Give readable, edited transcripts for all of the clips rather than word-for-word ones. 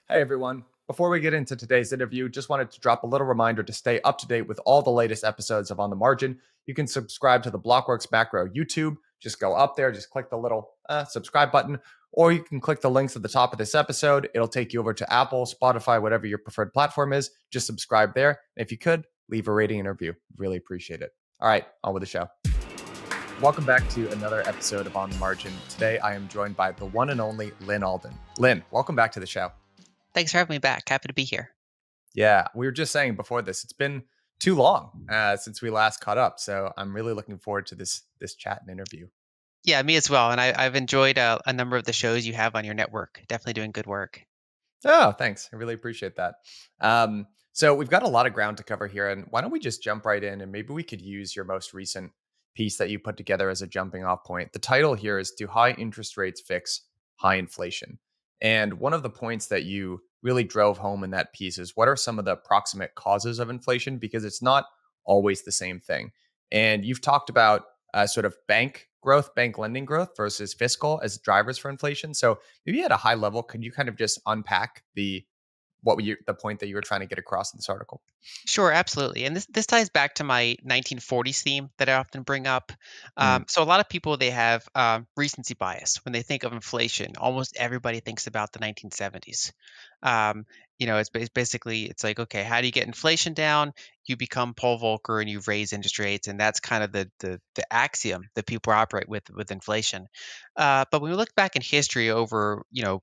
Hey everyone. Before we get into today's interview, just wanted to drop a little reminder to stay up to date with all the latest episodes of On the Margin. You can subscribe to the Blockworks Macro YouTube. Just go up there, just click the little subscribe button, or you can click the links at the top of this episode. It'll take you over to Apple, Spotify, whatever your preferred platform is. Just subscribe there. And if you could, leave a rating and review. Really appreciate it. All right, on with the show. Welcome back to another episode of On the Margin. Today, I am joined by the one and only Lyn Alden. Lyn, welcome back to the show. Thanks for having me back. Happy to be here. Yeah, we were just saying before this, it's been too long since we last caught up. So I'm really looking forward to this chat and interview. Yeah, me as well. And I've enjoyed a number of the shows you have on your network. Definitely doing good work. Oh, thanks. I really appreciate that. So we've got a lot of ground to cover here, and why don't we just jump right in, and maybe we could use your most recent piece that you put together as a jumping off point. The title here is "Do High Interest Rates Fix High Inflation?" And one of the points that you really drove home in that piece is what are some of the proximate causes of inflation, because it's not always the same thing. And you've talked about sort of bank growth, bank lending growth versus fiscal as drivers for inflation. So maybe at a high level, could you kind of just unpack the point that you were trying to get across in this article? Sure, absolutely. And this ties back to my 1940s theme that I often bring up. Mm, So a lot of people they have recency bias when they think of inflation. Almost everybody thinks about the 1970s. Um, basically it's like, okay, how do you get inflation down? You become Paul Volcker and you raise interest rates, and that's kind of the axiom that people operate with inflation. But when we look back in history over,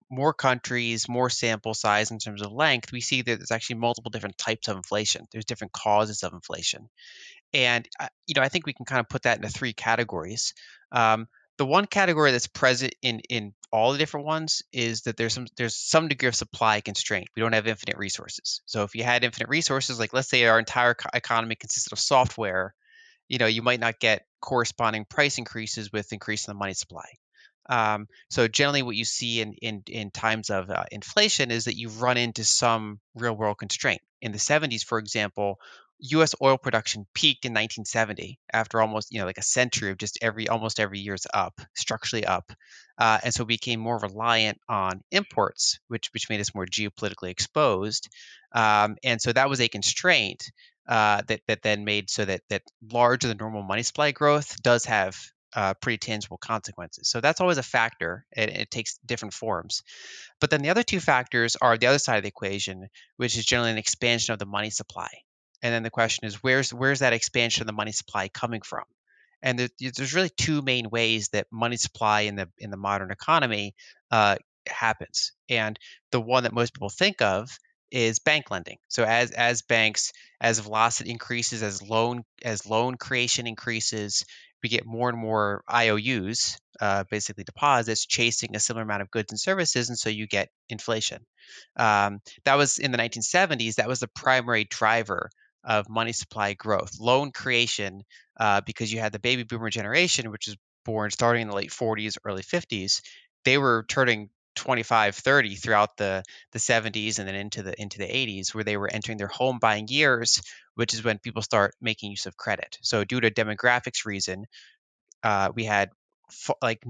more countries, more sample size in terms of length, we see that there's actually multiple different types of inflation. There's different causes of inflation. And, I think we can kind of put that into three categories. Um, the one category that's present in all the different ones is that there's some degree of supply constraint. We don't have infinite resources. So if you had infinite resources, like let's say our entire economy consisted of software, you might not get corresponding price increases with increase in the money supply. So generally, what you see in times of inflation is that you run into some real world constraint. In the 70s, for example, U.S. oil production peaked in 1970 after almost like a century of just almost every year's up, structurally up, and so we became more reliant on imports, which made us more geopolitically exposed, and so that was a constraint that then made so that larger than normal money supply growth does have pretty tangible consequences. So that's always a factor, and it takes different forms. But then the other two factors are the other side of the equation, which is generally an expansion of the money supply. And then the question is, where's that expansion of the money supply coming from? And there's really two main ways that money supply in the modern economy uh, happens. And the one that most people think of is bank lending. So as banks as velocity increases, as loan creation increases, we get more and more IOUs, basically deposits, chasing a similar amount of goods and services, and so you get inflation. That was in the 1970s. That was the primary driver of money supply growth, loan creation, because you had the baby boomer generation, which is born starting in the late 40s, early 50s. They were turning 25, 30 throughout the 70s and then into the 80s, where they were entering their home buying years, which is when people start making use of credit. So due to demographics reason, we had like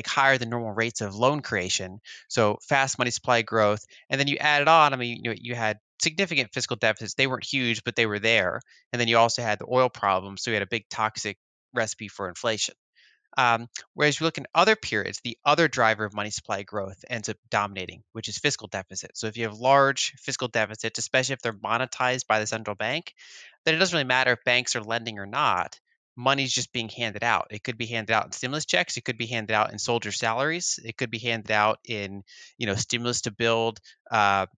higher than normal rates of loan creation, so fast money supply growth, and then you added on. I mean, you had significant fiscal deficits. They weren't huge, but they were there. And then you also had the oil problem, so you had a big toxic recipe for inflation. Whereas you look in other periods, the other driver of money supply growth ends up dominating, which is fiscal deficit. So if you have large fiscal deficits, especially if they're monetized by the central bank, then it doesn't really matter if banks are lending or not. Money's just being handed out. It could be handed out in stimulus checks. It could be handed out in soldier salaries. It could be handed out in, stimulus to build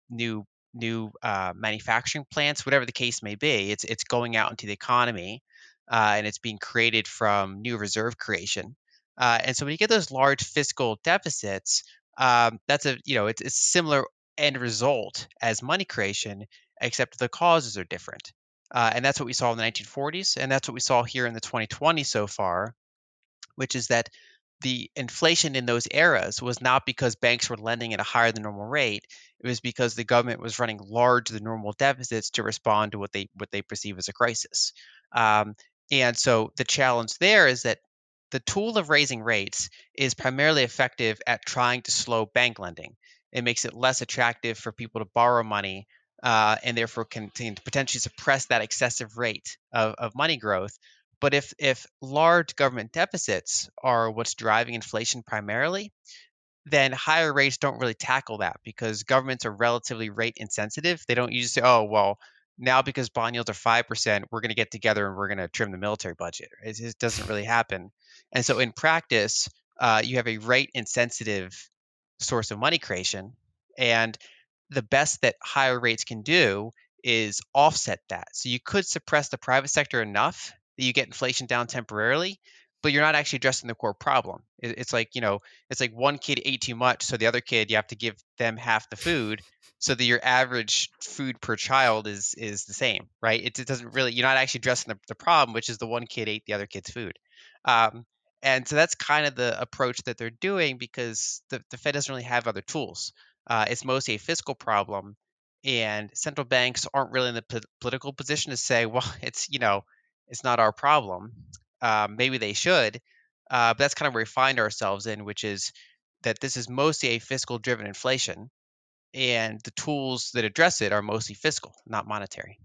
new manufacturing plants. Whatever the case may be, it's going out into the economy, and it's being created from new reserve creation. And so when you get those large fiscal deficits, that's it's a similar end result as money creation, except the causes are different. And that's what we saw in the 1940s, and that's what we saw here in the 2020s so far, which is that the inflation in those eras was not because banks were lending at a higher than normal rate. It was because the government was running larger than normal deficits to respond to what they perceive as a crisis. Um, and so the challenge there is that the tool of raising rates is primarily effective at trying to slow bank lending. It makes it less attractive for people to borrow money, and therefore can potentially suppress that excessive rate of money growth. But if large government deficits are what's driving inflation primarily, then higher rates don't really tackle that because governments are relatively rate insensitive. They don't usually say, "Oh, well, now because bond yields are 5%, we're going to get together and we're going to trim the military budget." It just doesn't really happen. And so in practice, you have a rate insensitive source of money creation. And the best that higher rates can do is offset that. So you could suppress the private sector enough that you get inflation down temporarily, but you're not actually addressing the core problem. It's like, it's like one kid ate too much, so the other kid you have to give them half the food, so that your average food per child is the same, right? It doesn't really, you're not actually addressing the problem, which is the one kid ate the other kid's food. Um, and so that's kind of the approach that they're doing because the Fed doesn't really have other tools. It's mostly a fiscal problem, and central banks aren't really in the political position to say, well, it's not our problem. Maybe they should, but that's kind of where we find ourselves in, which is that this is mostly a fiscal driven inflation, and the tools that address it are mostly fiscal, not monetary.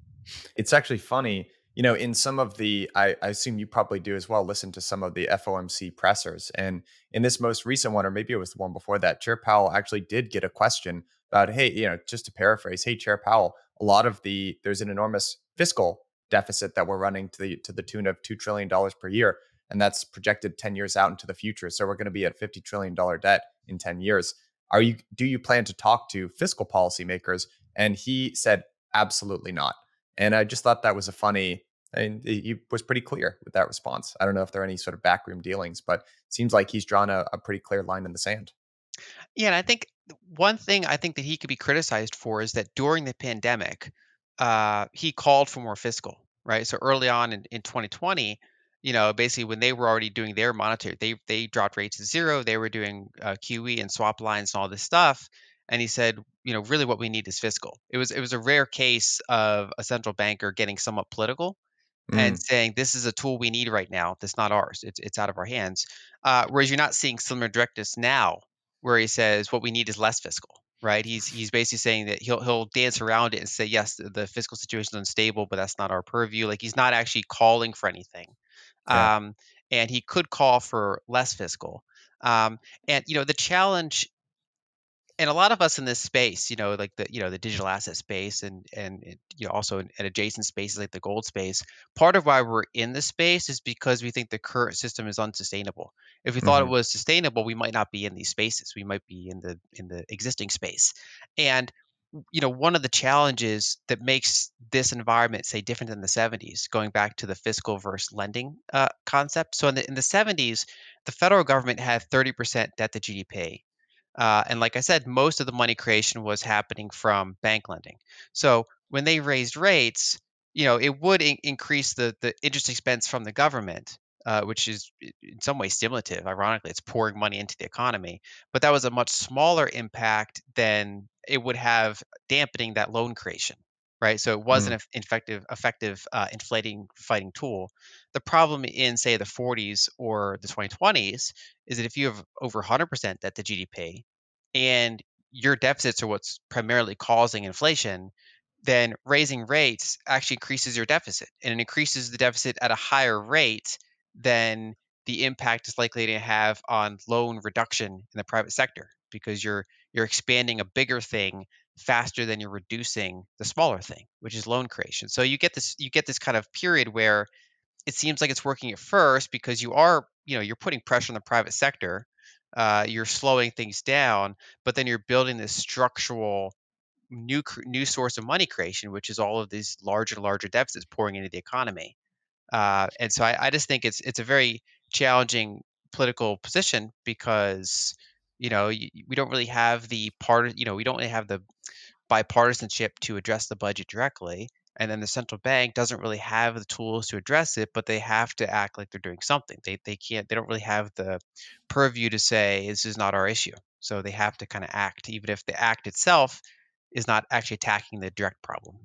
It's actually funny, in some of the, I assume you probably do as well, listen to some of the FOMC pressers. And in this most recent one, or maybe it was the one before that, Chair Powell actually did get a question about, hey, just to paraphrase, hey, Chair Powell, there's an enormous fiscal deficit that we're running to the tune of $2 trillion per year. And that's projected 10 years out into the future. So we're going to be at $50 trillion debt in 10 years. Do you plan to talk to fiscal policymakers? And he said, absolutely not. And I just thought that was a funny, and he was pretty clear with that response. I don't know if there are any sort of backroom dealings, but it seems like he's drawn a pretty clear line in the sand. Yeah, and I think one thing I think that he could be criticized for is that during the pandemic, he called for more fiscal, right? So early on in 2020, basically when they were already doing their monetary, they dropped rates to zero. They were doing QE and swap lines and all this stuff. And he said, really what we need is fiscal. It was a rare case of a central banker getting somewhat political and Mm, saying, "This is a tool we need right now. That's not ours. It's out of our hands." Whereas you're not seeing similar directives now, where he says, "What we need is less fiscal." Right? He's basically saying that he'll dance around it and say, "Yes, the fiscal situation is unstable, but that's not our purview." Like he's not actually calling for anything, yeah. um, and he could call for less fiscal. Um, and the challenge, and a lot of us in this space, like the digital asset space, and also in adjacent spaces like the gold space. Part of why we're in this space is because we think the current system is unsustainable. If we thought it Hmm. was sustainable, we might not be in these spaces. We might be in the existing space. And one of the challenges that makes this environment, say, different than the 70s, going back to the fiscal versus lending concept. So in the 70s, the federal government had 30% debt to GDP, and like I said, most of the money creation was happening from bank lending. So when they raised rates, it would increase the interest expense from the government, which is in some ways stimulative. Ironically, it's pouring money into the economy, but that was a much smaller impact than it would have dampening that loan creation. Right, so it wasn't Mm, an effective inflating fighting tool. The problem in, say, the 40s or the 2020s is that if you have over 100% debt to GDP, and your deficits are what's primarily causing inflation, then raising rates actually increases your deficit, and it increases the deficit at a higher rate than the impact is likely to have on loan reduction in the private sector, because you're expanding a bigger thing faster than you're reducing the smaller thing, which is loan creation. So you get this kind of period where it seems like it's working at first because you're putting pressure on the private sector, you're slowing things down, but then you're building this structural new source of money creation, which is all of these larger and larger deficits pouring into the economy. And so I just think it's a very challenging political position because we don't really have we don't really have the bipartisanship to address the budget directly. And then the central bank doesn't really have the tools to address it, but they have to act like they're doing something. They don't really have the purview to say this is not our issue. So they have to kind of act, even if the act itself is not actually attacking the direct problem.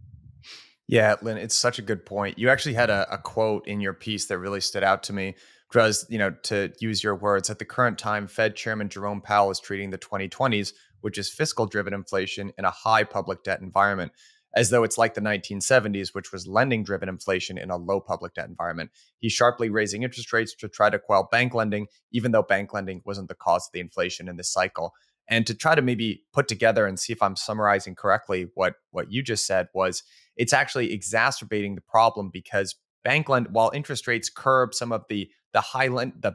Yeah, Lynn, it's such a good point. You actually had a quote in your piece that really stood out to me, because, to use your words, at the current time, Fed Chairman Jerome Powell is treating the 2020s which is fiscal driven inflation in a high public debt environment, as though it's like the 1970s, which was lending driven inflation in a low public debt environment. He's sharply raising interest rates to try to quell bank lending, even though bank lending wasn't the cause of the inflation in this cycle. And to try to maybe put together and see if I'm summarizing correctly what you just said was it's actually exacerbating the problem because while interest rates curb some of the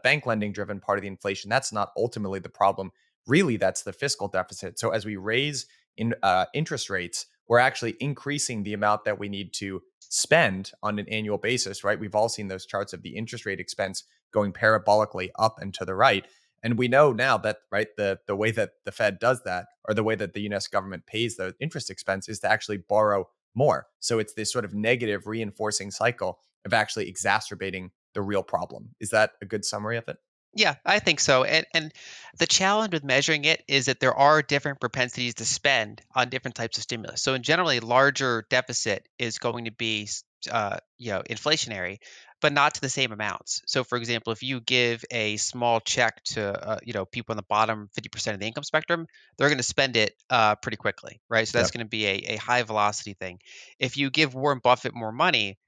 bank lending driven part of the inflation, that's not ultimately the problem. Really, that's the fiscal deficit. So as we raise interest rates, we're actually increasing the amount that we need to spend on an annual basis, right? We've all seen those charts of the interest rate expense going parabolically up and to the right. And we know now that, right, the way that the Fed does that, or the way that the US government pays the interest expense, is to actually borrow more. So it's this sort of negative reinforcing cycle of actually exacerbating the real problem. Is that a good summary of it? Yeah, I think so. And the challenge with measuring it is that there are different propensities to spend on different types of stimulus. So in general, a larger deficit is going to be inflationary, but not to the same amounts. So for example, if you give a small check to people on the bottom 50% of the income spectrum, they're going to spend it pretty quickly, right? So that's Yep. going to be a high velocity thing. If you give Warren Buffett more money,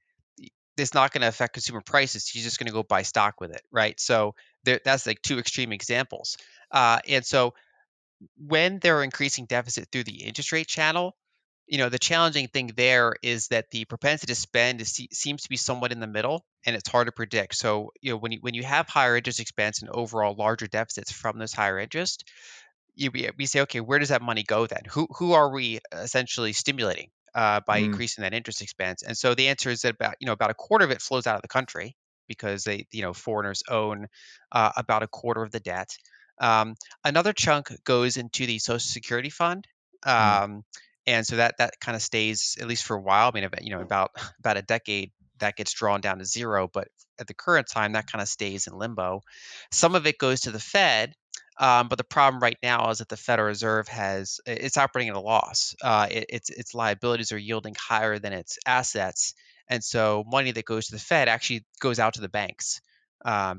it's not going to affect consumer prices. He's just going to go buy stock with it, right? So that's like two extreme examples. And so when they're increasing deficit through the interest rate channel, the challenging thing there is that the propensity to spend seems to be somewhat in the middle, and it's hard to predict. So, when you have higher interest expense and overall larger deficits from this higher interest, we say, okay, where does that money go then? Who are we essentially stimulating by Mm, increasing that interest expense? And so the answer is that about a quarter of it flows out of the country because foreigners own about a quarter of the debt. Um, Another chunk goes into the Social Security fund. mm, Um, and so that kind of stays at least for a while. I mean, about about a decade that gets drawn down to zero, but at the current time that kind of stays in limbo. Some of it goes to the Fed, but the problem right now is that the Federal Reserve it's operating at a loss. Its liabilities are yielding higher than its assets, and so money that goes to the Fed actually goes out to the banks,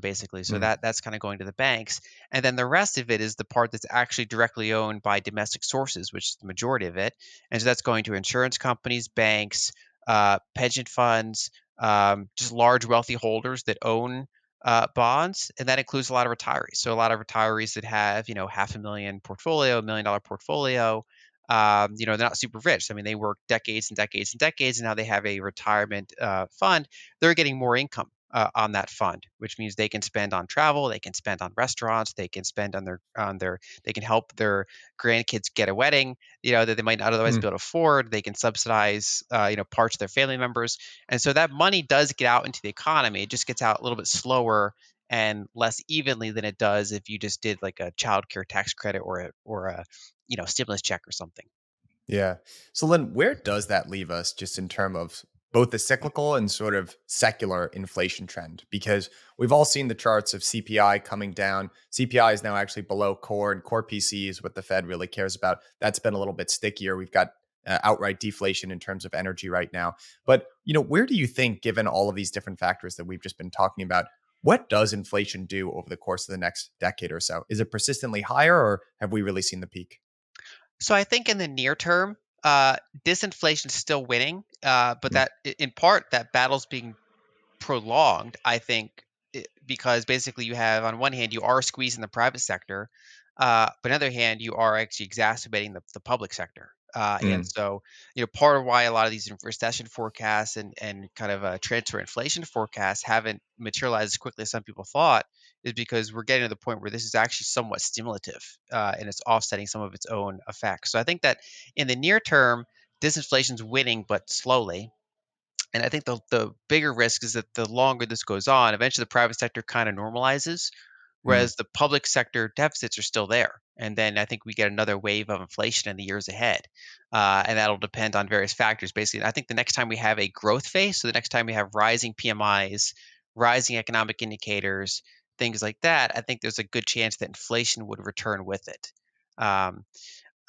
basically. So mm, that's kind of going to the banks, and then the rest of it is the part that's actually directly owned by domestic sources, which is the majority of it, and so that's going to insurance companies, banks, pension funds, just large wealthy holders that own bonds, and that includes a lot of retirees. So a lot of retirees that have, half a million portfolio, $1 million portfolio. They're not super rich. I mean, they work decades and decades and decades, and now they have a retirement fund. They're getting more income on that fund, which means they can spend on travel, they can spend on restaurants, they can spend they can help their grandkids get a wedding, that they might not otherwise mm. be able to afford. They can subsidize, parts of their family members, and so that money does get out into the economy. It just gets out a little bit slower and less evenly than it does if you just did like a child care tax credit or a stimulus check or something. Yeah. So then where does that leave us just in terms of both the cyclical and sort of secular inflation trend? Because we've all seen the charts of CPI coming down. CPI is now actually below core, and core PCE is what the Fed really cares about. That's been a little bit stickier. We've got outright deflation in terms of energy right now. But, where do you think, given all of these different factors that we've just been talking about, what does inflation do over the course of the next decade or so? Is it persistently higher, or have we really seen the peak? So I think in the near term, disinflation is still winning, but Mm, in part that battle's being prolonged, I think, because basically you have on one hand you are squeezing the private sector, but on the other hand you are actually exacerbating the public sector. And mm, so, part of why a lot of these recession forecasts and kind of transfer inflation forecasts haven't materialized as quickly as some people thought is because we're getting to the point where this is actually somewhat stimulative, and it's offsetting some of its own effects. So I think that in the near term, disinflation's winning, but slowly. And I think the bigger risk is that the longer this goes on, eventually the private sector kind of normalizes, mm. whereas the public sector deficits are still there. And then I think we get another wave of inflation in the years ahead. And that'll depend on various factors. Basically, I think the next time we have a growth phase, so the next time we have rising PMIs, rising economic indicators, things like that, I think there's a good chance that inflation would return with it. Um,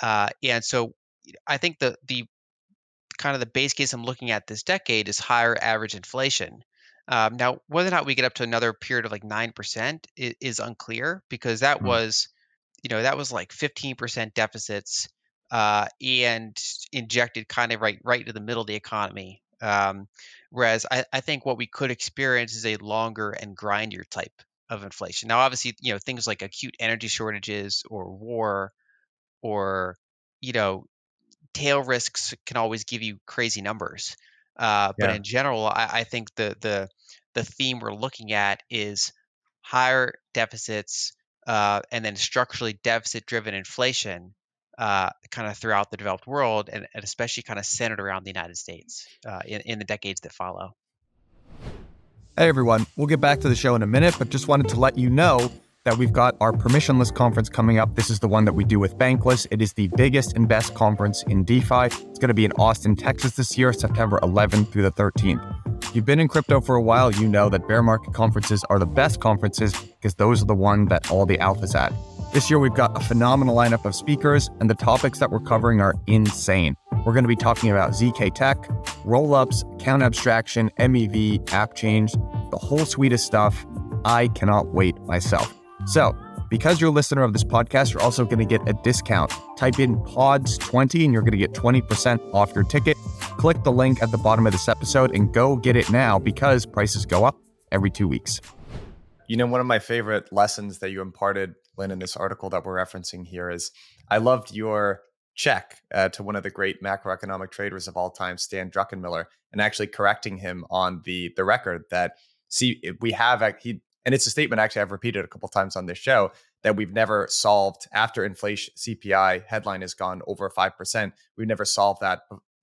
and so I think the kind of the base case I'm looking at this decade is higher average inflation. Now, whether or not we get up to another period of like 9% is unclear because that Mm, was that was like 15% deficits, and injected kind of right to the middle of the economy. Whereas I think what we could experience is a longer and grindier type of inflation. Now, obviously, things like acute energy shortages or war or you know tail risks can always give you crazy numbers. But Yeah. in general, I think the theme we're looking at is higher deficits, and then structurally deficit-driven inflation, kind of throughout the developed world, and especially kind of centered around the United States, in the decades that follow. Hey everyone, we'll get back to the show in a minute, but just wanted to let you know that we've got our permissionless conference coming up. This is the one that we do with Bankless. It is the biggest and best conference in DeFi. It's going to be in Austin, Texas this year, September 11th through the 13th. If you've been in crypto for a while, you know that bear market conferences are the best conferences because those are the ones that all the alpha's at. This year, we've got a phenomenal lineup of speakers, and the topics that we're covering are insane. We're going to be talking about ZK Tech, roll-ups, account abstraction, MEV, app change, the whole suite of stuff. I cannot wait myself. So, because you're a listener of this podcast, you're also going to get a discount. Type in PODS20 and you're going to get 20% off your ticket. Click the link at the bottom of this episode and go get it now because prices go up every 2 weeks. One of my favorite lessons that you imparted, Lynn, in this article that we're referencing here is I loved your check to one of the great macroeconomic traders of all time, Stan Druckenmiller, and actually correcting him on the record that we have he and it's a statement actually I've repeated a couple times on this show that we've never solved after inflation CPI headline has gone over 5%. We've never solved that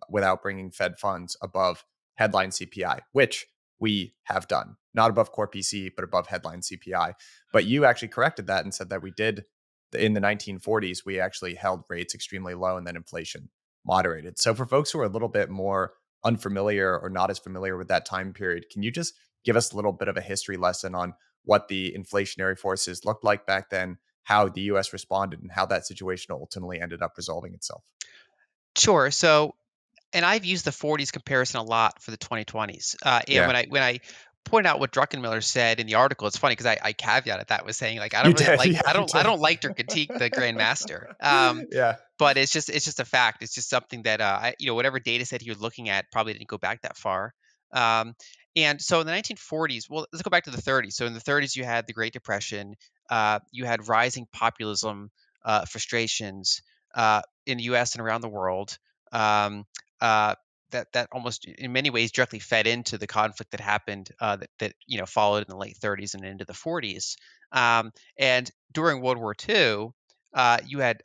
without bringing Fed funds above headline CPI, which we have done, not above core PCE, but above headline CPI. But you actually corrected that and said that we did in the 1940s, we actually held rates extremely low and then inflation moderated. So for folks who are a little bit more unfamiliar or not as familiar with that time period, can you just give us a little bit of a history lesson on what the inflationary forces looked like back then, how the US responded, and how that situation ultimately ended up resolving itself? Sure. So, and I've used the 40s comparison a lot for the 2020s. And Yeah, when I point out what Druckenmiller said in the article, it's funny because I caveated that with saying like I you don't really did. like Yeah, I you don't I did. don't like to critique the Grandmaster. Yeah. But it's just a fact. It's just something that whatever data set he was looking at probably didn't go back that far. Um, and so in the 1940s, well, let's go back to the 30s. So in the 30s, you had the Great Depression. You had rising populism, frustrations, in the U.S. and around the world. Um, uh, that almost in many ways directly fed into the conflict that happened, that followed in the late 30s and into the 40s. And during World War II, you had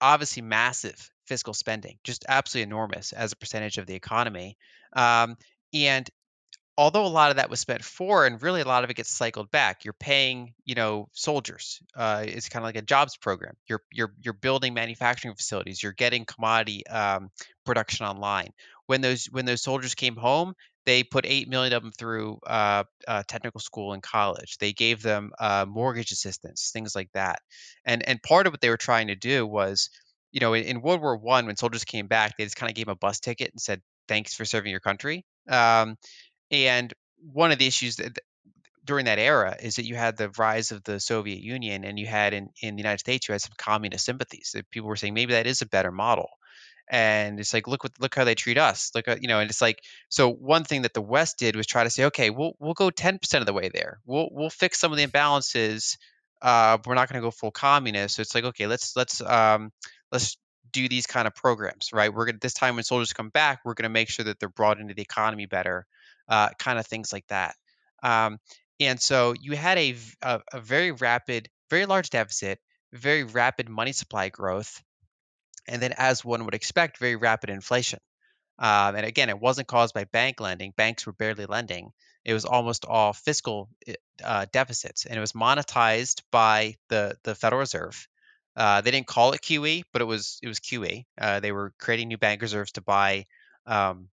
obviously massive fiscal spending, just absolutely enormous as a percentage of the economy. Um, and although a lot of that was spent for, and really a lot of it gets cycled back. You're paying, soldiers. It's kind of like a jobs program. You're building manufacturing facilities. You're getting commodity production online. When those soldiers came home, they put 8 million of them through technical school and college. They gave them mortgage assistance, things like that. And part of what they were trying to do was, in World War One, when soldiers came back, they just kind of gave them a bus ticket and said, "Thanks for serving your country." And one of the issues during that era is that you had the rise of the Soviet Union, and you had in the United States, you had some communist sympathies. That people were saying maybe that is a better model. And it's like, look how they treat us. And it's like, so one thing that the West did was try to say, okay, we'll go 10% of the way there. We'll fix some of the imbalances. But we're not going to go full communist. So it's like, okay, let's do these kind of programs, right? We're gonna this time when soldiers come back, we're gonna make sure that they're brought into the economy better, kind of things like that. Um, and so you had a very rapid, very large deficit, very rapid money supply growth, and then, as one would expect, very rapid inflation. And again, it wasn't caused by bank lending. Banks were barely lending. It was almost all fiscal deficits, and it was monetized by the Federal Reserve. They didn't call it QE, but it was QE. They were creating new bank reserves to buy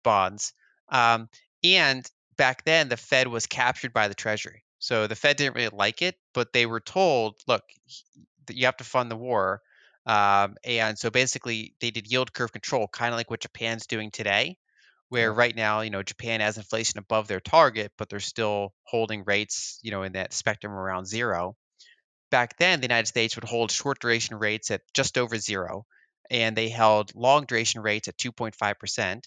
bonds. Um, and back then, the Fed was captured by the Treasury. So the Fed didn't really like it, but they were told, look, that you have to fund the war. And so basically, they did yield curve control, kind of like what Japan's doing today, where Yeah. right now, Japan has inflation above their target, but they're still holding rates, in that spectrum around zero. back then, the United States would hold short duration rates at just over zero, and they held long duration rates at 2.5%.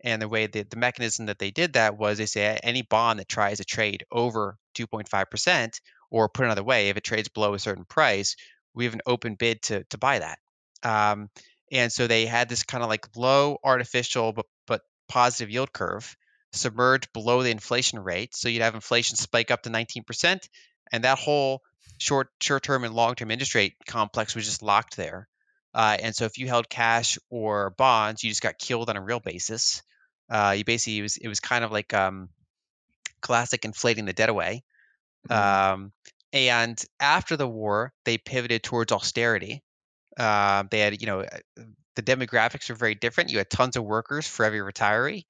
And the way that the mechanism that they did that was they say any bond that tries to trade over 2.5%, or put another way, if it trades below a certain price, we have an open bid to buy that. Um, and so they had this kind of like low artificial but positive yield curve submerged below the inflation rate. So you'd have inflation spike up to 19%, and that whole short-term and long-term interest rate complex was just locked there. And so if you held cash or bonds, you just got killed on a real basis. You basically it was kind of like classic inflating the debt away. Mm, Um, and after the war, they pivoted towards austerity. They had, the demographics were very different. You had tons of workers for every retiree.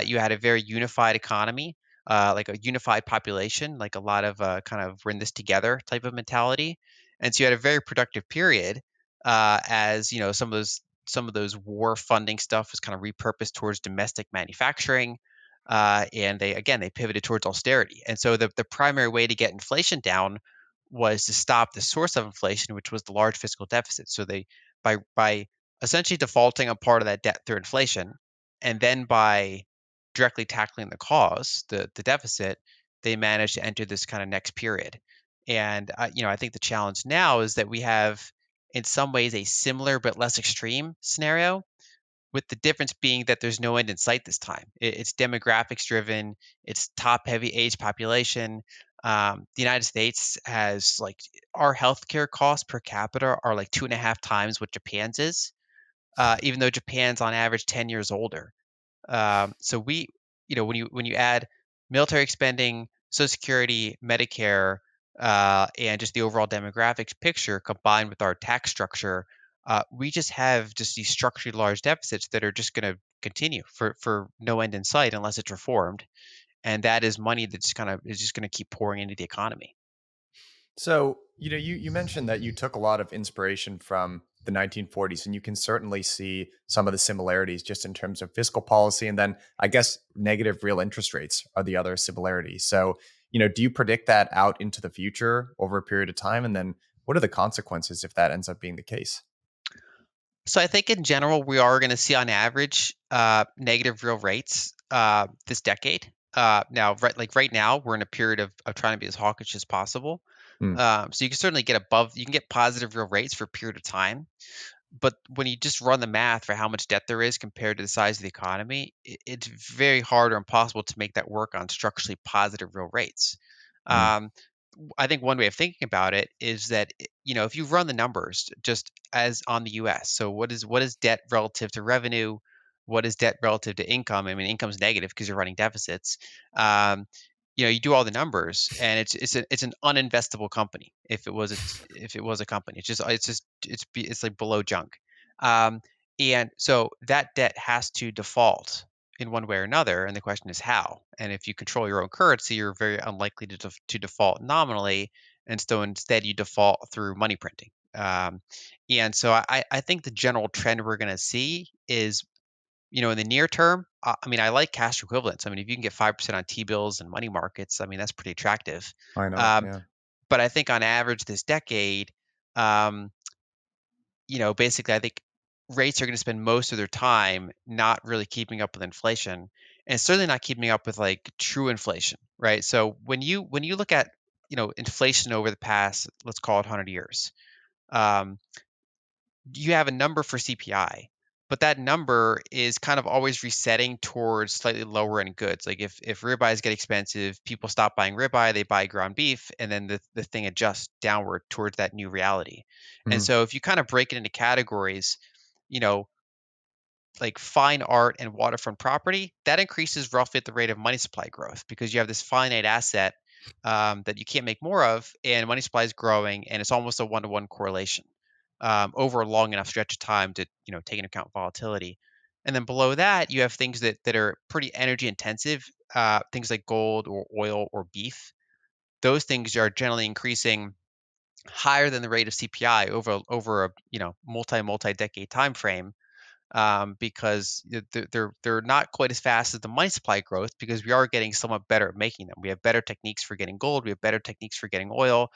You had a very unified economy, like a unified population, like a lot of kind of we're in this together type of mentality. And so you had a very productive period, as some of those war funding stuff was kind of repurposed towards domestic manufacturing. And they pivoted towards austerity. And so the primary way to get inflation down was to stop the source of inflation, which was the large fiscal deficit. So they by essentially defaulting a part of that debt through inflation, and then by directly tackling the cause, the deficit, they managed to enter this kind of next period. And I think the challenge now is that we have, in some ways, a similar but less extreme scenario, with the difference being that there's no end in sight this time. It's demographics driven. It's top heavy age population. The United States has like our healthcare costs per capita are like 2.5 times what Japan's is, even though Japan's on average 10 years older. So when you add military spending, Social Security, Medicare, and just the overall demographics picture combined with our tax structure, we just have just these structurally large deficits that are just going to continue for no end in sight unless it's reformed. And that is money that's kind of is just going to keep pouring into the economy. So, you mentioned that you took a lot of inspiration from the 1940s, and you can certainly see some of the similarities just in terms of fiscal policy. And then I guess negative real interest rates are the other similarity. So, do you predict that out into the future over a period of time? And then what are the consequences if that ends up being the case? So I think in general we are going to see on average negative real rates this decade. Now, right now, we're in a period of trying to be as hawkish as possible. Hmm. So you can certainly you can get positive real rates for a period of time. But when you just run the math for how much debt there is compared to the size of the economy, it's very hard or impossible to make that work on structurally positive real rates. Hmm. Um, I think one way of thinking about it is that if you run the numbers just as on the U.S. So what is debt relative to revenue? What is debt relative to income? I mean, income's negative because you're running deficits. Um, you do all the numbers, and it's an uninvestable company. If it was a company, it's like below junk. Um, and so that debt has to default in one way or another, and the question is how. And if you control your own currency, you're very unlikely to default nominally, and so instead you default through money printing. And so I think the general trend we're going to see is, in the near term, I mean, I like cash equivalents. I mean, if you can get 5% on T-bills and money markets, I mean, that's pretty attractive. I know. Um, Yeah. but I think on average this decade, um, basically, I think rates are going to spend most of their time not really keeping up with inflation, and certainly not keeping up with like true inflation, right? So when you look at inflation over the past, let's call it 100 years, um, you have a number for CPI, but that number is kind of always resetting towards slightly lower end goods. Like if ribeyes get expensive, people stop buying ribeye, they buy ground beef, and then the thing adjusts downward towards that new reality. And Hmm. so if you kind of break it into categories, you know, like fine art and waterfront property, that increases roughly at the rate of money supply growth because you have this finite asset that you can't make more of, and money supply is growing, and it's almost a one-to-one correlation over a long enough stretch of time to take into account volatility. And then below that, you have things that are pretty energy intensive, things like gold or oil or beef. Those things are generally increasing higher than the rate of CPI over a multi decade time frame, because they're not quite as fast as the money supply growth because we are getting somewhat better at making them. We have better techniques for getting gold. We have better techniques for getting oil.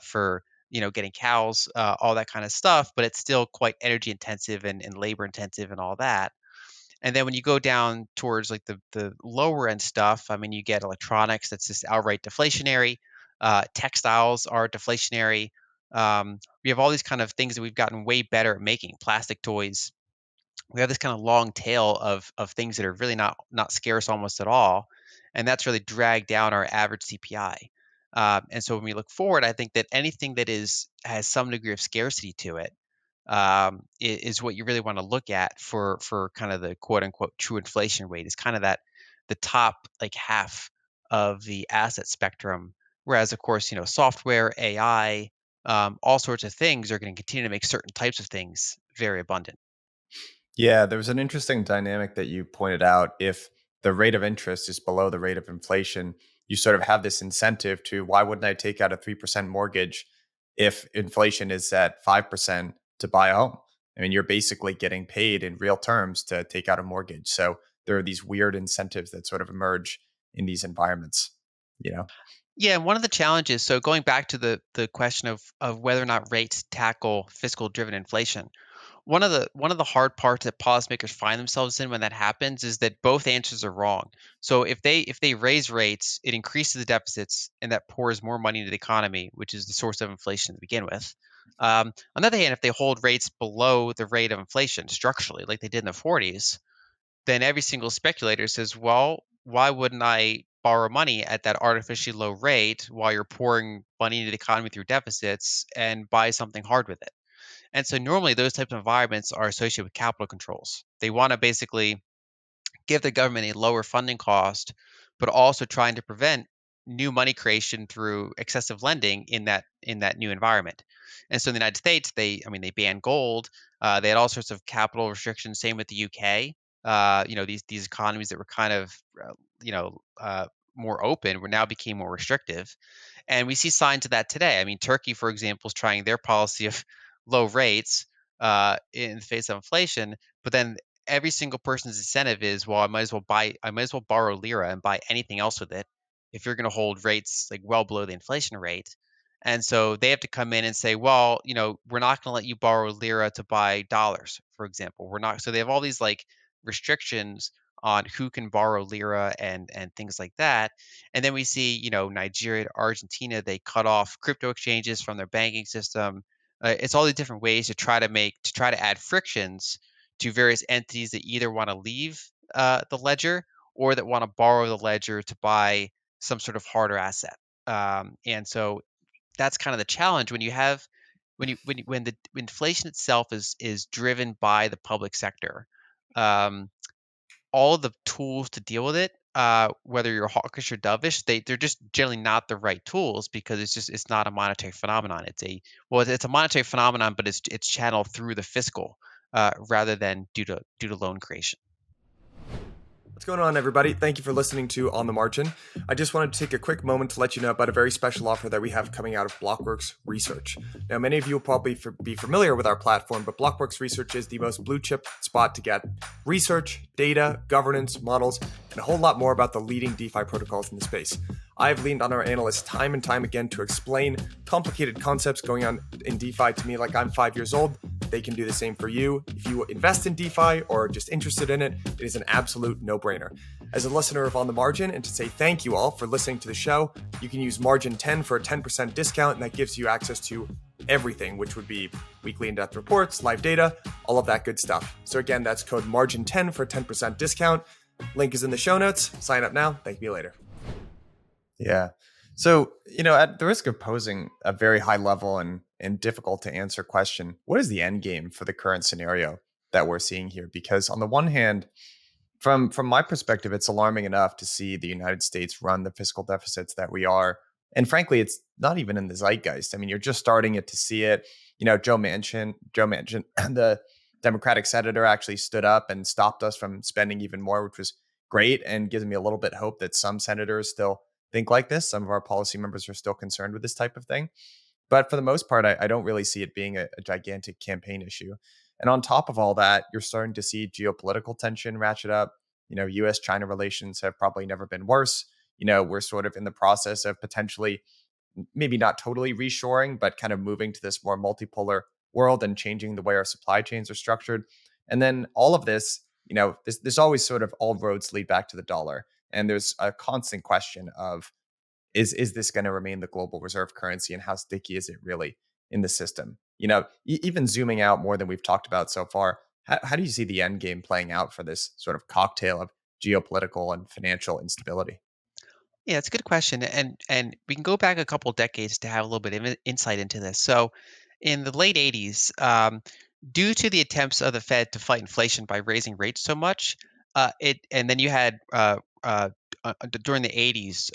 for getting cows, all that kind of stuff, but it's still quite energy intensive and labor intensive and all that. And then when you go down towards like the lower end stuff, I mean, you get electronics that's just outright deflationary. Textiles are deflationary. We have all these kind of things that we've gotten way better at making. Plastic toys. We have this kind of long tail of things that are really not scarce almost at all, and that's really dragged down our average CPI. And so when we look forward, I think that anything that is has some degree of scarcity to it is what you really want to look at for kind of the quote unquote true inflation rate. Is kind of that the top like half of the asset spectrum. Whereas of course, software, AI, all sorts of things are going to continue to make certain types of things very abundant. Yeah, there was an interesting dynamic that you pointed out. If the rate of interest is below the rate of inflation, you sort of have this incentive to why wouldn't I take out a 3% mortgage if inflation is at 5% to buy a home? I mean, you're basically getting paid in real terms to take out a mortgage. So there are these weird incentives that sort of emerge in these environments, you know? Yeah, and one of the challenges, so going back to the question of whether or not rates tackle fiscal driven inflation, one of the hard parts that policymakers find themselves in when that happens is that both answers are wrong. So if they raise rates, it increases the deficits, and that pours more money into the economy, which is the source of inflation to begin with. On the other hand, if they hold rates below the rate of inflation structurally, like they did in the 40s, then every single speculator says, well, why wouldn't I borrow money at that artificially low rate while you're pouring money into the economy through deficits and buy something hard with it? And so normally those types of environments are associated with capital controls. They want to basically give the government a lower funding cost, but also trying to prevent new money creation through excessive lending in that new environment. And so in the United States, they banned gold. They had all sorts of capital restrictions. Same with the UK. These economies that were kind of you know more open were now became more restrictive. And we see signs of that today. I mean, Turkey, for example, is trying their policy of low rates in the face of inflation, but then every single person's incentive is, well, I might as well borrow lira and buy anything else with it if you're going to hold rates like well below the inflation rate. And so they have to come in and say, well, we're not going to let you borrow lira to buy dollars, for example. We're not. So they have all these like restrictions on who can borrow lira and things like that. And then we see, Nigeria, Argentina, they cut off crypto exchanges from their banking system. It's all these different ways to try to add frictions to various entities that either want to leave the ledger or that want to borrow the ledger to buy some sort of harder asset. And so that's kind of the challenge when you have when the inflation itself is driven by the public sector. Um, all of the tools to deal with it, whether you're hawkish or dovish, they're just generally not the right tools because it's not a monetary phenomenon. It's a monetary phenomenon, but it's channeled through the fiscal rather than due to loan creation. What's going on, everybody? Thank you for listening to On the Margin. I just wanted to take a quick moment to let you know about a very special offer that we have coming out of Blockworks Research. Now, many of you will probably be familiar with our platform, but Blockworks Research is the most blue chip spot to get research, data, governance, models, and a whole lot more about the leading DeFi protocols in the space. I've leaned on our analysts time and time again to explain complicated concepts going on in DeFi to me like I'm 5 years old. They can do the same for you. If you invest in DeFi or are just interested in it, it is an absolute no-brainer. As a listener of On the Margin, and to say thank you all for listening to the show, you can use Margin 10 for a 10% discount, and that gives you access to everything, which would be weekly in-depth reports, live data, all of that good stuff. So again, that's code Margin 10 for a 10% discount. Link is in the show notes. Sign up now. Thank you later. Yeah. So, at the risk of posing a very high level and difficult to answer question, what is the end game for the current scenario that we're seeing here? Because on the one hand, from my perspective, it's alarming enough to see the United States run the fiscal deficits that we are. And frankly, it's not even in the zeitgeist. I mean, you're just starting to see it. Joe Manchin, the Democratic senator, actually stood up and stopped us from spending even more, which was great and gives me a little bit hope that some senators still think like this. Some of our policy members are still concerned with this type of thing. But for the most part, I don't really see it being a gigantic campaign issue. And on top of all that, you're starting to see geopolitical tension ratchet up. US China relations have probably never been worse. We're sort of in the process of potentially maybe not totally reshoring, but kind of moving to this more multipolar world and changing the way our supply chains are structured. And then all of this, this always sort of all roads lead back to the dollar. And there's a constant question of is this going to remain the global reserve currency, and how sticky is it really in the system? Even zooming out more than we've talked about so far, how do you see the end game playing out for this sort of cocktail of geopolitical and financial instability? Yeah, it's a good question, and we can go back a couple decades to have a little bit of insight into this. So, in the late '80s, due to the attempts of the Fed to fight inflation by raising rates so much, it and then you had during the '80s,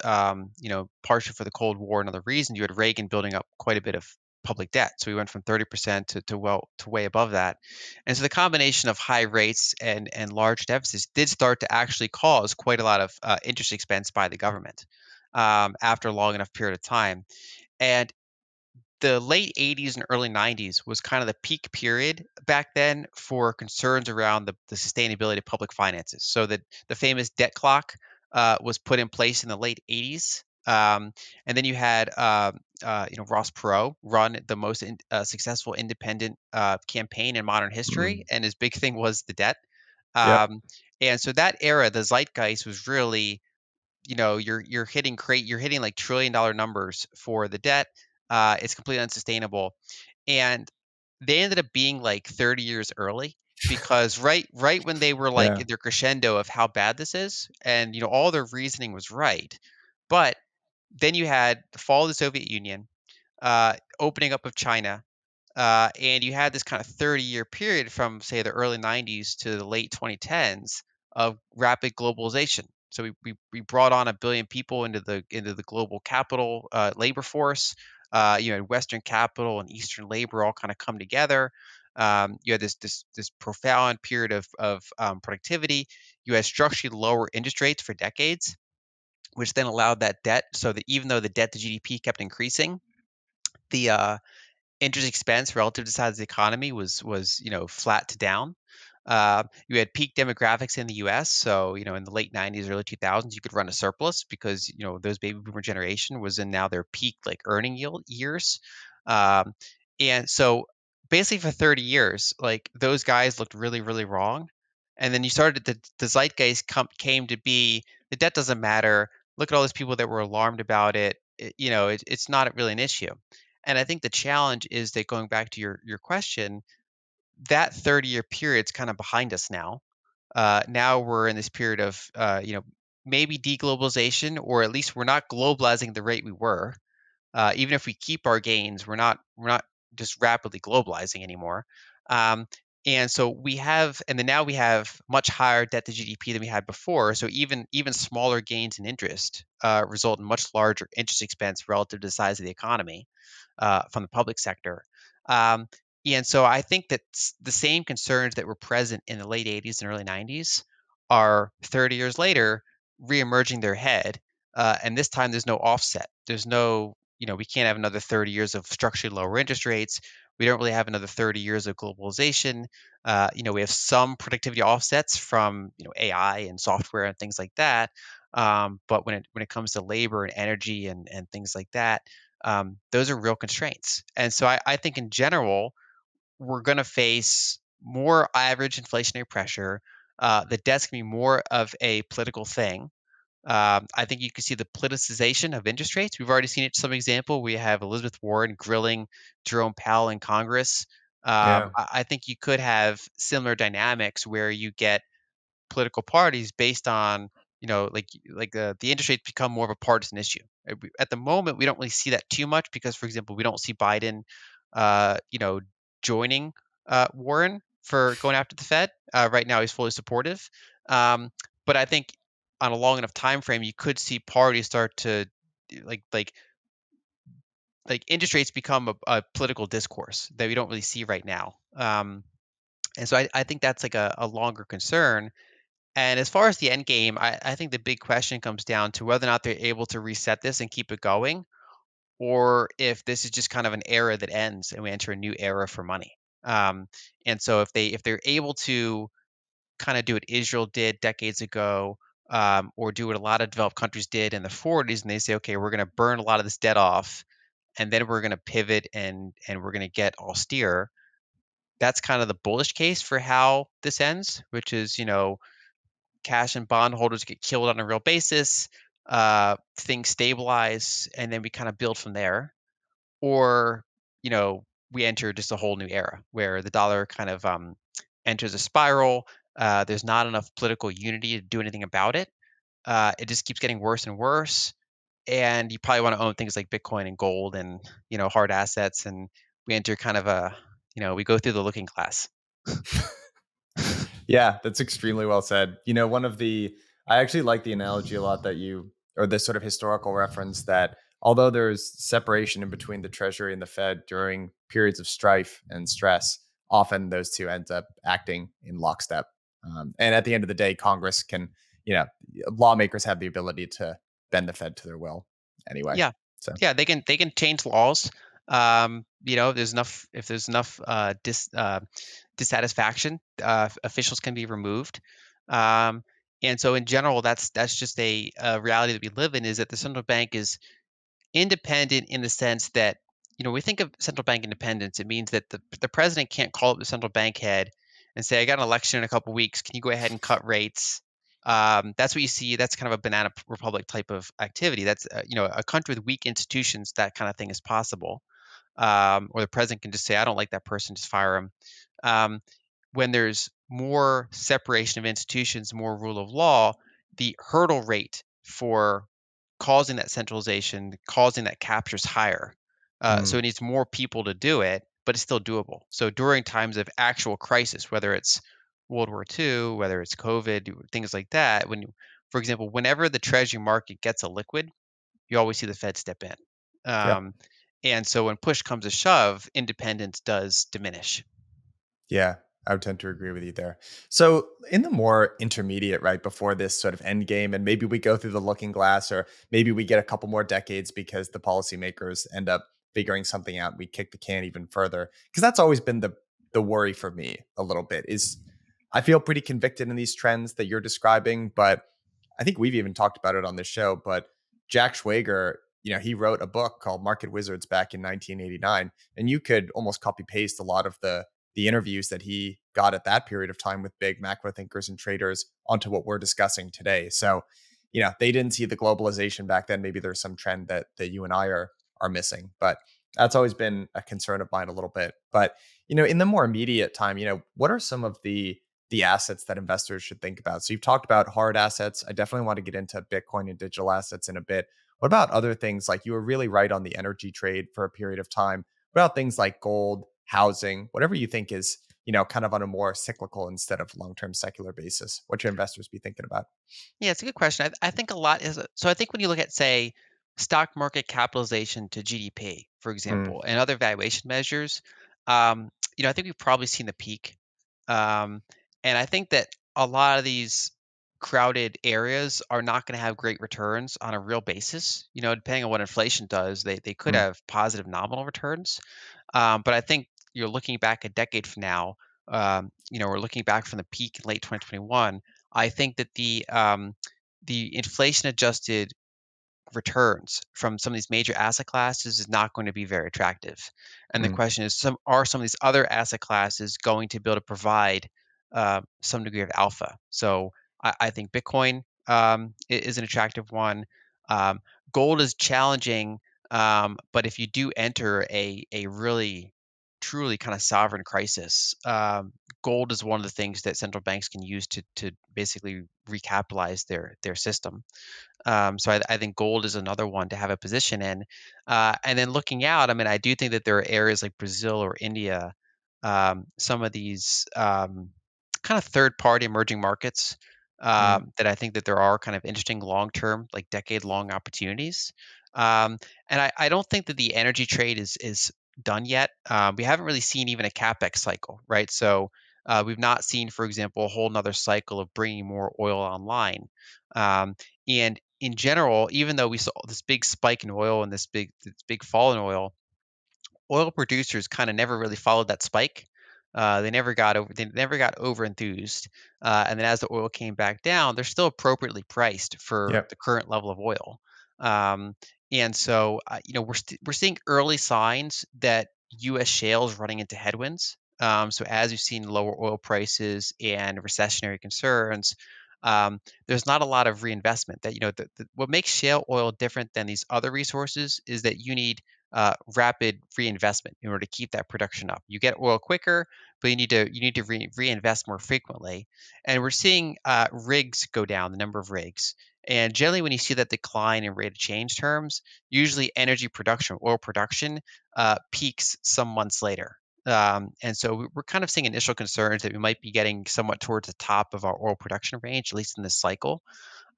partially for the Cold War and other reasons, you had Reagan building up quite a bit of public debt. So we went from 30% to way above that. And so the combination of high rates and large deficits did start to actually cause quite a lot of interest expense by the government after a long enough period of time. And the late '80s and early '90s was kind of the peak period back then for concerns around the sustainability of public finances. So that the famous debt clock was put in place in the late '80s. And then you had Ross Perot run the most successful independent campaign in modern history, Mm, and his big thing was the debt. yep. Um, and so that era, the zeitgeist was really, you're hitting like $1 trillion numbers for the debt. It's completely unsustainable, and they ended up being like 30 years early because right when they were like Yeah. in their crescendo of how bad this is, and all their reasoning was right, but then you had the fall of the Soviet Union, opening up of China, and you had this kind of 30-year period from, say, the early '90s to the late 2010s of rapid globalization. So we brought on 1 billion people into the global capital labor force. You had Western capital and Eastern labor all kind of come together. You had this profound period of productivity. You had structurally lower interest rates for decades, which then allowed that debt. So that even though the debt to GDP kept increasing, the interest expense relative to the size of the economy was flat to down. You had peak demographics in the U.S. So in the late '90s, early 2000s, you could run a surplus because those baby boomer generation was in now their peak like earning yield years, um, and so basically for 30 years, like those guys looked really really wrong, and then you started the zeitgeist came to be the debt doesn't matter. Look at all those people that were alarmed about it. It's not really an issue. And I think the challenge is that going back to your question, that 30-year period's kind of behind us now. Now we're in this period of maybe deglobalization, or at least we're not globalizing the rate we were. Even if we keep our gains, we're not just rapidly globalizing anymore. Um, and so and then now we have much higher debt to GDP than we had before. So even smaller gains in interest result in much larger interest expense relative to the size of the economy from the public sector. Um, and so I think that the same concerns that were present in the late '80s and early '90s are 30 years later reemerging their head. And this time there's no offset. There's no, we can't have another 30 years of structurally lower interest rates. We don't really have another 30 years of globalization. We have some productivity offsets from, AI and software and things like that. But when it comes to labor and energy and things like that, those are real constraints. And so I think in general, we're going to face more average inflationary pressure. The debt's going to be more of a political thing. I think you can see the politicization of interest rates. We've already seen it. Some example, we have Elizabeth Warren grilling Jerome Powell in Congress. Yeah. I think you could have similar dynamics where you get political parties based on the interest rates become more of a partisan issue. At the moment, we don't really see that too much because, for example, we don't see Biden, uh, you know, joining Warren for going after the Fed. Right now, he's fully supportive. Um, but I think on a long enough time frame, you could see parties start to like like interest rates become a political discourse that we don't really see right now. And so I think that's like a longer concern. And as far as the end game, I think the big question comes down to whether or not they're able to reset this and keep it going, or if this is just kind of an era that ends and we enter a new era for money. Um, and so if they're able to kind of do what Israel did decades ago, or do what a lot of developed countries did in the 40s, and they say, okay, we're going to burn a lot of this debt off, and then we're going to pivot and we're going to get austere. That's kind of the bullish case for how this ends, which is, cash and bondholders get killed on a real basis, things stabilize, and then we kind of build from there. Or, we enter just a whole new era where the dollar kind of enters a spiral. There's not enough political unity to do anything about it. It just keeps getting worse and worse. And you probably want to own things like Bitcoin and gold and, hard assets. And we enter kind of we go through the looking glass. Yeah, that's extremely well said. I actually like the analogy a lot that or this sort of historical reference that although there's separation in between the Treasury and the Fed during periods of strife and stress, often those two end up acting in lockstep. And at the end of the day, Congress can, you know, lawmakers have the ability to bend the Fed to their will anyway. Yeah. So, Yeah, they can change laws. If there's enough dissatisfaction, officials can be removed. Um, and so in general, that's just a reality that we live in, is that the central bank is independent in the sense that, we think of central bank independence. It means that the president can't call up the central bank head and say, I got an election in a couple weeks. Can you go ahead and cut rates? That's what you see. That's kind of a banana republic type of activity. That's, a country with weak institutions, that kind of thing is possible. Or the president can just say, I don't like that person, just fire him. Um, when there's more separation of institutions, more rule of law, the hurdle rate for causing that centralization, causing that capture is higher. So mm, it needs more people to do it, but it's still doable. So during times of actual crisis, whether it's World War II, whether it's COVID, things like that, for example, whenever the treasury market gets a liquid, you always see the Fed step in. yep. Um, and so when push comes to shove, independence does diminish. Yeah, I would tend to agree with you there. So, in the more intermediate, right before this sort of end game, and maybe we go through the looking glass, or maybe we get a couple more decades because the policymakers end up figuring something out. We kick the can even further because that's always been the worry for me a little bit. Is I feel pretty convicted in these trends that you're describing, but I think we've even talked about it on this show. But Jack Schwager, he wrote a book called Market Wizards back in 1989, and you could almost copy paste a lot of the interviews that he got at that period of time with big macro thinkers and traders onto what we're discussing today. So, they didn't see the globalization back then. Maybe there's some trend that you and I are missing, but that's always been a concern of mine a little bit. But, in the more immediate time, what are some of the assets that investors should think about? So you've talked about hard assets. I definitely want to get into Bitcoin and digital assets in a bit. What about other things? Like, you were really right on the energy trade for a period of time. What about things like gold, housing, whatever you think is, kind of on a more cyclical instead of long-term secular basis? What should investors be thinking about? Yeah, it's a good question. I think a lot is so. I think when you look at, say, stock market capitalization to GDP, for Mm, example, and other valuation measures, I think we've probably seen the peak. Um, and I think that a lot of these crowded areas are not going to have great returns on a real basis. Depending on what inflation does, they could mm, have positive nominal returns. But I think you're looking back a decade from now. We're looking back from the peak in late 2021. I think that the inflation adjusted returns from some of these major asset classes is not going to be very attractive. And the mm, question is, some of these other asset classes going to be able to provide some degree of alpha? So I think Bitcoin is an attractive one. Um, Gold is challenging, but if you do enter a really truly kind of sovereign crisis, gold is one of the things that central banks can use to basically recapitalize their system. So I think gold is another one to have a position in. And then looking out, I mean, I do think that there are areas like Brazil or India, some of these kind of third-party emerging markets, mm, that I think that there are kind of interesting long-term, like decade-long opportunities. Um, and I don't think that the energy trade is done yet. We haven't really seen even a capex cycle, right? So we've not seen, for example, a whole nother cycle of bringing more oil online. Um, and in general, even though we saw this big spike in oil and this big fall in oil, oil producers kind of never really followed that spike. They never got over enthused. And then as the oil came back down, they're still appropriately priced for Yep. the current level of oil. Um, and so, we're seeing early signs that U.S. shale is running into headwinds. So as you've seen lower oil prices and recessionary concerns, there's not a lot of reinvestment. What makes shale oil different than these other resources is that you need rapid reinvestment in order to keep that production up. You get oil quicker, but you need to reinvest more frequently. And we're seeing rigs go down, the number of rigs. And generally, when you see that decline in rate of change terms, usually energy production, oil production, peaks some months later. And so we're kind of seeing initial concerns that we might be getting somewhat towards the top of our oil production range, at least in this cycle.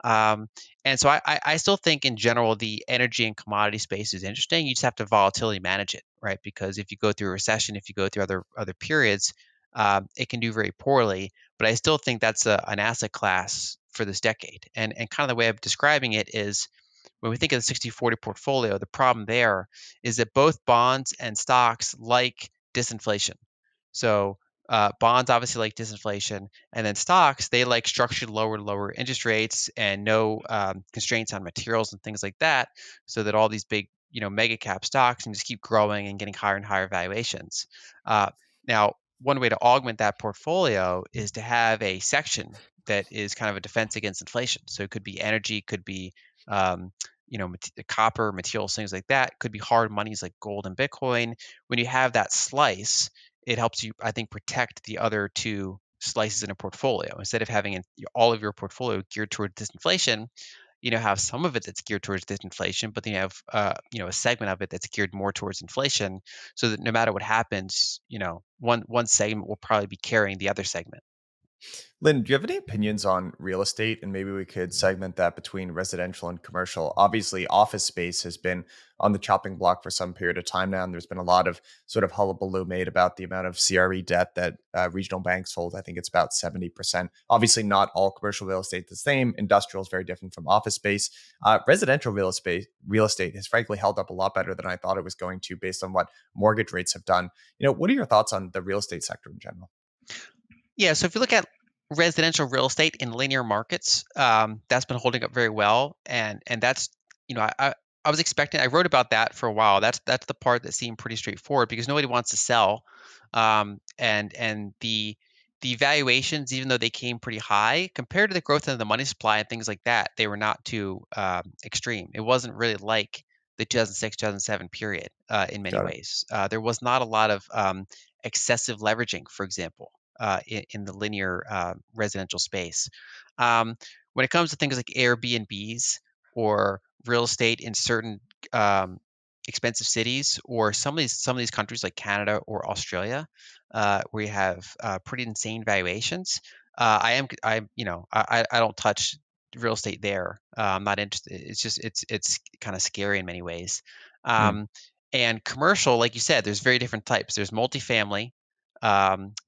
Um, and so I still think in general the energy and commodity space is interesting. You just have to volatility manage it, right? Because if you go through a recession, if you go through other periods, it can do very poorly. But I still think that's an asset class for this decade. And kind of the way I'm describing it is when we think of the 60/40 portfolio, the problem there is that both bonds and stocks like disinflation. So bonds obviously like disinflation, and then stocks they like structured lower interest rates and no constraints on materials and things like that, so that all these big mega cap stocks can just keep growing and getting higher and higher valuations. Uh, Now, one way to augment that portfolio is to have a section that is kind of a defense against inflation. So it could be energy, could be um, copper, materials, things like that. Could be hard monies like gold and Bitcoin. When you have that slice, it helps you, I think, protect the other two slices in a portfolio. Instead of having all of your portfolio geared toward disinflation, have some of it that's geared towards disinflation, but then you have, a segment of it that's geared more towards inflation, so that no matter what happens, one segment will probably be carrying the other segment. Lynn, do you have any opinions on real estate? And maybe we could segment that between residential and commercial. Obviously, office space has been on the chopping block for some period of time now, and there's been a lot of sort of hullabaloo made about the amount of CRE debt that regional banks hold. I think it's about 70%. Obviously, not all commercial real estate the same. Industrial is very different from office space. Residential real estate has frankly held up a lot better than I thought it was going to, based on what mortgage rates have done. What are your thoughts on the real estate sector in general? Yeah, so if you look at residential real estate in linear markets, that's been holding up very well, and that's you know I was expecting. I wrote about that for a while. That's the part that seemed pretty straightforward because nobody wants to sell, and the valuations, even though they came pretty high compared to the growth in the money supply and things like that, they were not too extreme. It wasn't really like the 2006 2007 period in many Got it. ways. There was not a lot of excessive leveraging, for example in the linear residential space. Um, when it comes to things like Airbnbs or real estate in certain um, expensive cities, or some of these countries like Canada or Australia, where you have pretty insane valuations, I don't touch real estate there. I'm not interested. It's kind of scary in many ways. Hmm. Um, and commercial, like you said, there's very different types. There's multifamily,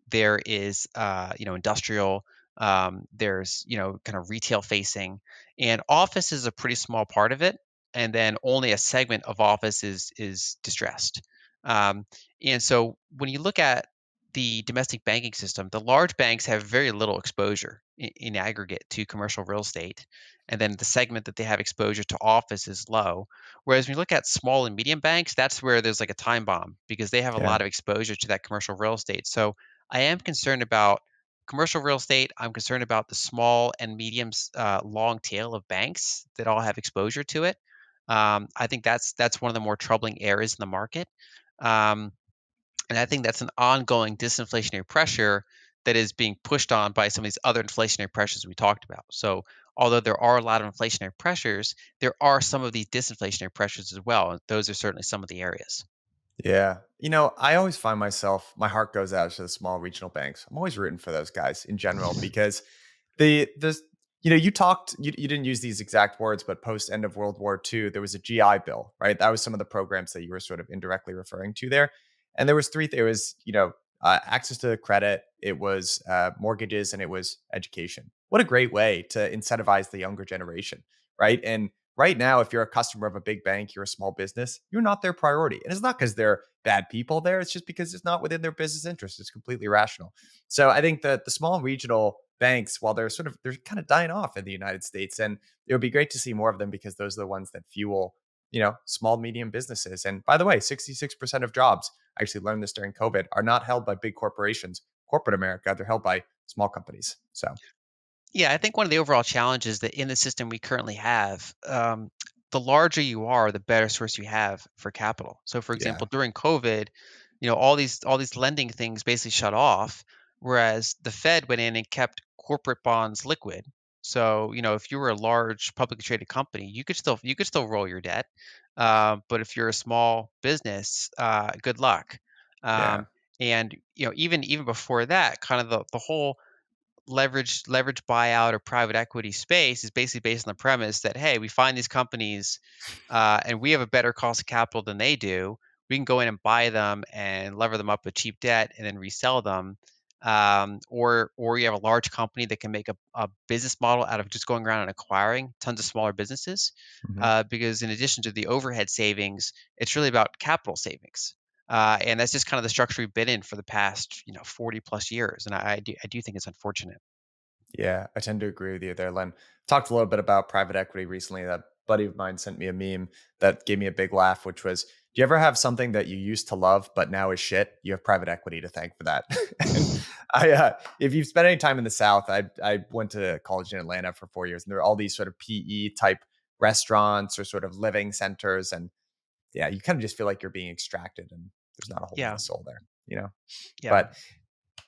there is, industrial. There's, kind of retail facing, and office is a pretty small part of it. And then only a segment of office is distressed. Um, and so when you look at the domestic banking system, the large banks have very little exposure in aggregate to commercial real estate. And then the segment that they have exposure to office is low. Whereas when you look at small and medium banks, that's where there's like a time bomb because they have a Yeah. lot of exposure to that commercial real estate. So I am concerned about commercial real estate. I'm concerned about the small and medium long tail of banks that all have exposure to it. I think that's one of the more troubling areas in the market. Um, and I think that's an ongoing disinflationary pressure that is being pushed on by some of these other inflationary pressures we talked about. So, although there are a lot of inflationary pressures, there are some of these disinflationary pressures as well. And those are certainly some of the areas. Yeah. I always find my heart goes out to the small regional banks. I'm always rooting for those guys in general because the you didn't use these exact words, but post end of World War II, there was a GI Bill, right? That was some of the programs that you were sort of indirectly referring to there. And there was there was, access to credit, it was mortgages, and it was education. What a great way to incentivize the younger generation, right? And right now, if you're a customer of a big bank, you're a small business, you're not their priority. And it's not because they're bad people there. It's just because it's not within their business interest. It's completely rational. So I think that the small regional banks, while they're kind of dying off in the United States, and it would be great to see more of them because those are the ones that fuel, small, medium businesses. And by the way, 66% of jobs, I actually learned this during COVID, are not held by big corporations, corporate America. They're held by small companies. So Yeah, I think one of the overall challenges that in the system we currently have, the larger you are, the better source you have for capital. So, for yeah, example, during COVID, all these lending things basically shut off, whereas the Fed went in and kept corporate bonds liquid. So, if you were a large publicly traded company, you could still roll your debt, but if you're a small business, good luck. yeah, Um, and even before that, kind of the whole leverage buyout or private equity space is basically based on the premise that, hey, we find these companies and we have a better cost of capital than they do. We can go in and buy them and lever them up with cheap debt and then resell them. Or you have a large company that can make a business model out of just going around and acquiring tons of smaller businesses. hmm Because in addition to the overhead savings, it's really about capital savings. And that's just kind of the structure we've been in for the past, 40 plus years. And I do think it's unfortunate. yeah. I tend to agree with you there, Len. Talked a little bit about private equity recently. That buddy of mine sent me a meme that gave me a big laugh, which was, "Do you ever have something that you used to love but now is shit? You have private equity to thank for that." And if you've spent any time in the South, I went to college in Atlanta for 4 years, and there are all these sort of PE type restaurants or sort of living centers, and yeah, you kind of just feel like you're being extracted, and there's not a whole lot Yeah. of soul there, you know. Yeah. But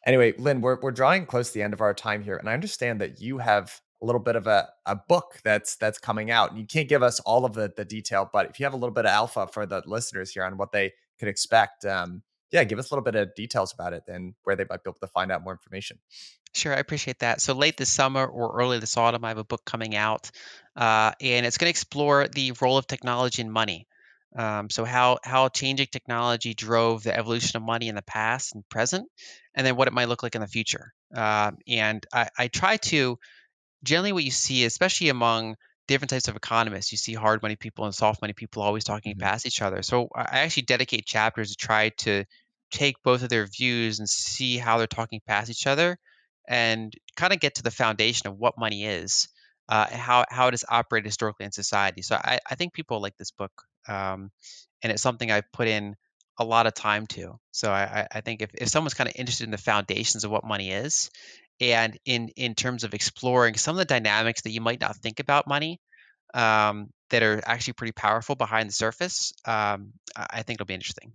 anyway, Lynn, we're drawing close to the end of our time here, and I understand that you have a little bit of a book that's coming out. You can't give us all of the detail, but if you have a little bit of alpha for the listeners here on what they could expect, yeah, give us a little bit of details about it and where they might be able to find out more information. Sure, I appreciate that. So late this summer or early this autumn, I have a book coming out, and it's going to explore the role of technology in money. So how changing technology drove the evolution of money in the past and present, and then what it might look like in the future. And I try to generally what you see, especially among different types of economists, you see hard money people and soft money people always talking Mhm. past each other. So I actually dedicate chapters to try to take both of their views and see how they're talking past each other and kind of get to the foundation of what money is, and how it has operated historically in society. So I think people like this book, and it's something I've put in a lot of time to. So I think if someone's kind of interested in the foundations of what money is, and in terms of exploring some of the dynamics that you might not think about money, that are actually pretty powerful behind the surface, I think it'll be interesting.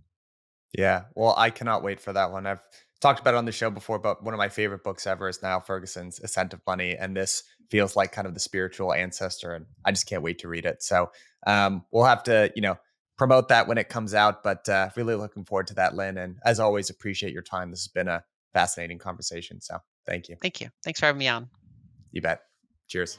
Yeah. Well, I cannot wait for that one. I've talked about it on the show before, but one of my favorite books ever is Niall Ferguson's Ascent of Money. And this feels like kind of the spiritual ancestor. And I just can't wait to read it. So we'll have to, promote that when it comes out. But really looking forward to that, Lynn. And as always, appreciate your time. This has been a fascinating conversation. So thank you. Thank you. Thanks for having me on. You bet. Cheers.